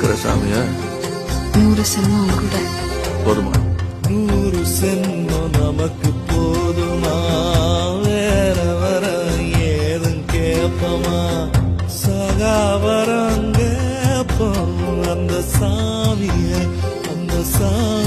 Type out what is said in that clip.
இருக்கிற சாமியா? 100 செல்வம் கூட போதுமா? 100 செல்வம் நமக்கு போதுமா? வேற வர ஏதும் கேப்பமா? சகாவரம் கேப்போம் அந்த சாமிய, அந்த சாமி